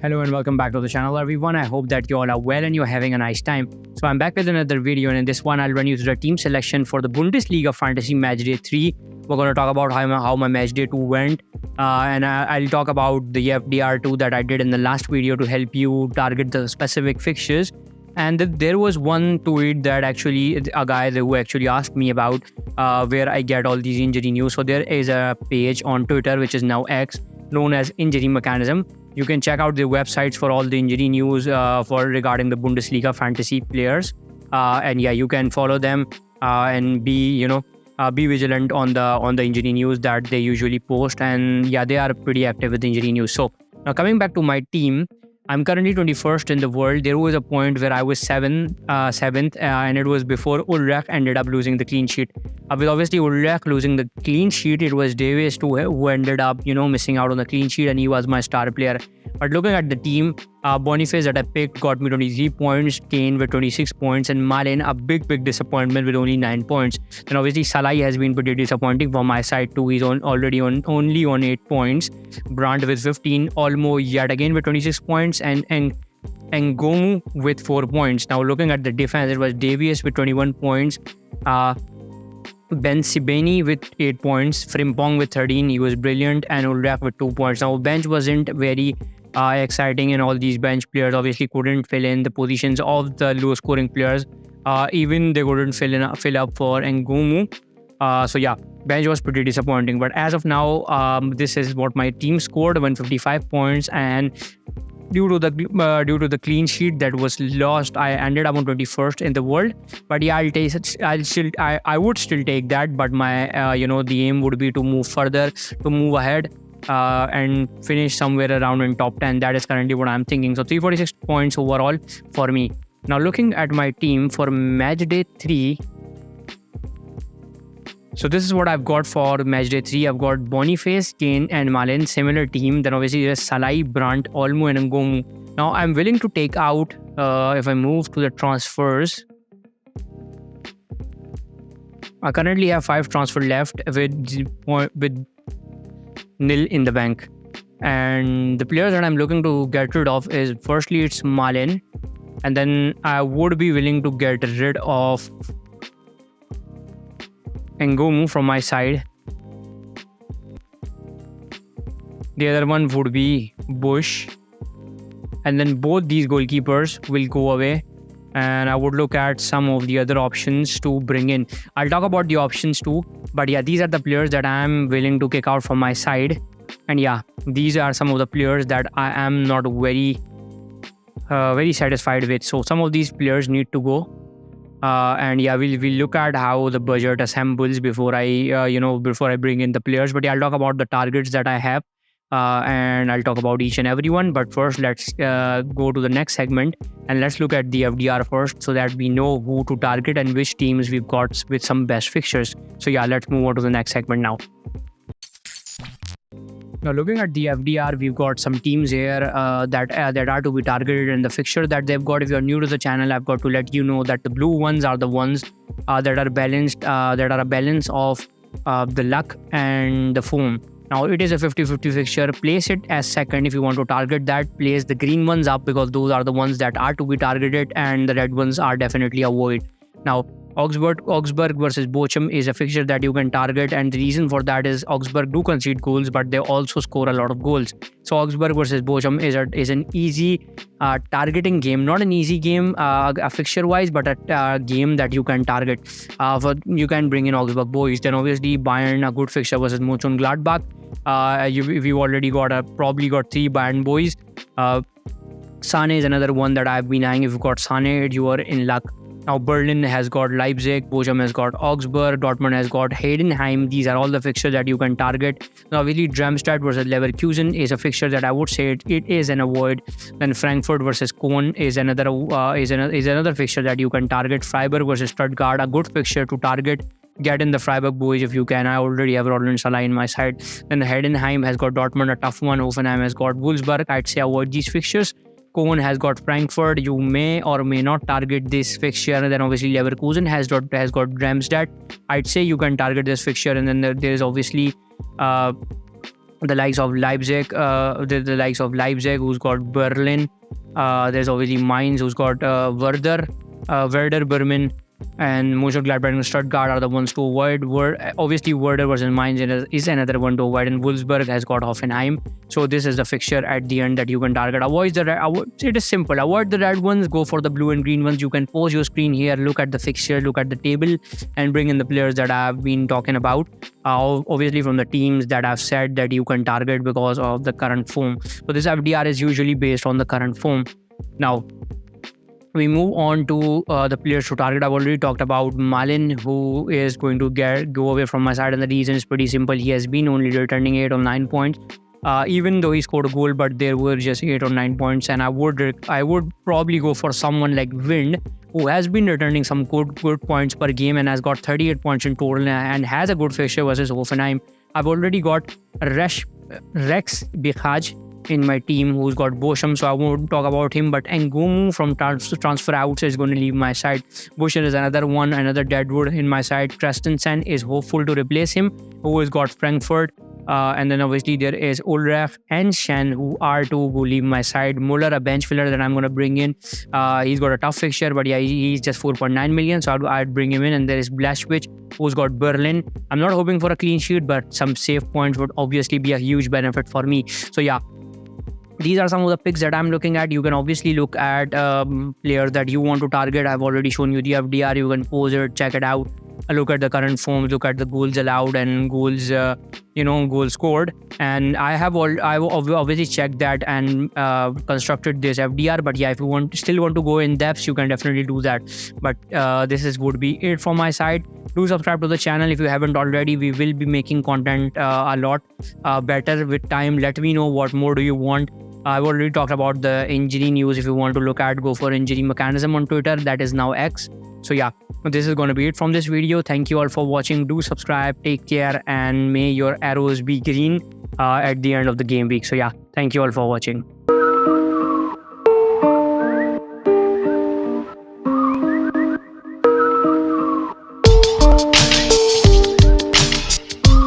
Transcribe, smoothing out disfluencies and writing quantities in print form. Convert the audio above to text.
Hello and welcome back to the channel, everyone. I hope that you all are well and you're having a nice time. So I'm back with another video, and in this one I'll run you through the team selection for the Bundesliga Fantasy Match Day 3. We're going to talk about how my Match Day 2 went, and I'll talk about the FDR2 that I did in the last video to help you target the specific fixtures. And there was one tweet that actually a guy who actually asked me about where I get all these injury news. So there is a page on Twitter, which is now X, known as Injury Mechanism. You can check out their websites for all the injury news regarding the Bundesliga fantasy players, and yeah, you can follow them and be vigilant on the injury news that they usually post. And yeah, they are pretty active with injury news. So now coming back to my team, I'm currently 21st in the world. There was a point where I was seventh, and it was before Ulrich ended up losing the clean sheet. With obviously Ulrich losing the clean sheet, it was Davies who ended up, missing out on the clean sheet, and he was my star player. But looking at the team, Boniface that I picked got me 23 points, Kane with 26 points, and Malen, a big disappointment with only 9 points. And obviously Salah has been pretty disappointing for my side too. He's only on 8 points. Brandt with 15, Olmo yet again with 26 points, and Gomu with 4 points. Now looking at the defense, it was Davies with 21 points, Ben Sibeni with 8 points, Frimpong with 13, he was brilliant, and Ulrich with 2 points. Now bench wasn't very exciting, and all these bench players obviously couldn't fill in the positions of the low scoring players. Even they couldn't fill up for Ngomu. So yeah, bench was pretty disappointing. But as of now, this is what my team scored: 155 points, and due to the clean sheet that was lost, I ended up on 21st in the world. But yeah, I would still take that. But my the aim would be to move ahead and finish somewhere around in top 10. That is currently what I'm thinking. So 346 points overall for me. Now looking at my team for match day 3. So this is what I've got for match day 3. I've got Boniface, Kane and Malen, similar team. Then obviously there's Salah, Brandt, Olmo and Ngomu. Now I'm willing to take out, if I move to the transfers, I currently have 5 transfer left with nil in the bank. And the players that I'm looking to get rid of is, firstly it's Malen, and then I would be willing to get rid of Ngomu from my side. The other one would be Bush, and then both these goalkeepers will go away, and I would look at some of the other options to bring in. I'll talk about the options too, but yeah, these are the players that I'm willing to kick out from my side. And yeah, these are some of the players that I am not very satisfied with. So some of these players need to go. And yeah, we'll look at how the budget assembles before I bring in the players. But yeah, I'll talk about the targets that I have, and I'll talk about each and every one. But first, let's go to the next segment and let's look at the FDR first, so that we know who to target and which teams we've got with some best fixtures. So yeah, let's move on to the next segment now. Now looking at the FDR, we've got some teams here that are to be targeted in the fixture that they've got. If you're new to the channel, I've got to let you know that the blue ones are the ones that are balanced, that are a balance of the luck and the form. Now it is a 50-50 fixture. Place it as second if you want to target that. Place the green ones up because those are the ones that are to be targeted, and the red ones are definitely avoid. Now Augsburg versus Bochum is a fixture that you can target, and the reason for that is Augsburg do concede goals, but they also score a lot of goals. So Augsburg versus Bochum is an easy targeting game, not an easy game fixture wise, but a game that you can target. You can bring in Augsburg boys. Then obviously Bayern, a good fixture versus Mönchengladbach. We've already probably got 3 Bayern boys. Sane is another one that I've been eyeing. If you've got Sane, you are in luck. Now Berlin has got Leipzig, Bochum has got Augsburg, Dortmund has got Heidenheim. These are all the fixtures that you can target. Now obviously Darmstadt versus Leverkusen is a fixture that I would say it is an avoid. Then Frankfurt versus Köln is another fixture that you can target. Freiburg versus Stuttgart, a good fixture to target. Get in the Freiburg boys if you can. I already have Roland Salah in my side. Then Heidenheim has got Dortmund, a tough one. Hoffenheim has got Wolfsburg. I'd say avoid these fixtures. Köln has got Frankfurt. You may or may not target this fixture. Then obviously Leverkusen has got Darmstadt. I'd say you can target this fixture. And then there is obviously the likes of Leipzig, the likes of Leipzig, who's got Berlin. There's obviously Mainz, who's got Werder Bremen, and Mönchengladbach and Stuttgart are the ones to avoid. Obviously, Werder versus Mainz is another one to avoid, and Wolfsburg has got Hoffenheim. So this is the fixture at the end that you can target. It is simple. Avoid the red ones, go for the blue and green ones. You can pause your screen here, look at the fixture, look at the table, and bring in the players that I've been talking about. Obviously from the teams that I've said that you can target because of the current form. So this FDR is usually based on the current form. Now, we move on to the players to target. I've already talked about Malin, who is going to go away from my side, and the reason is pretty simple. He has been only returning 8 or 9 points, even though he scored a goal, but there were just 8 or 9 points. And I would probably go for someone like Wind, who has been returning some good points per game and has got 38 points in total and has a good fixture versus Hoffenheim. I've already got Rex Bichaj in my team, who's got Bochum, so I won't talk about him. But Ngumu from transfer out is going to leave my side. Bochum is another deadwood in my side. Christensen is hopeful to replace him, who has got Frankfurt. And then obviously there is Ulrich and Shen, who are two who leave my side. Muller, a bench filler that I'm going to bring in. He's got a tough fixture, but yeah, he's just 4.9 million, so I'd bring him in. And there is Blashwich, who's got Berlin. I'm not hoping for a clean sheet, but some safe points would obviously be a huge benefit for me. So yeah, these are some of the picks that I'm looking at. You can obviously look at players that you want to target. I've already shown you the FDR. You can pause it, check it out. Look at the current forms, look at the goals allowed and goals, goals scored. And I obviously checked that and constructed this FDR. But yeah, if you still want to go in depth, you can definitely do that. But this would be it from my side. Do subscribe to the channel if you haven't already. We will be making content a lot better with time. Let me know what more do you want. I've already talked about the injury news. If you want to look at, go for injury mechanism on Twitter. That is now X. So yeah, this is going to be it from this video. Thank you all for watching. Do subscribe, take care, and may your arrows be green at the end of the game week. So yeah, thank you all for watching.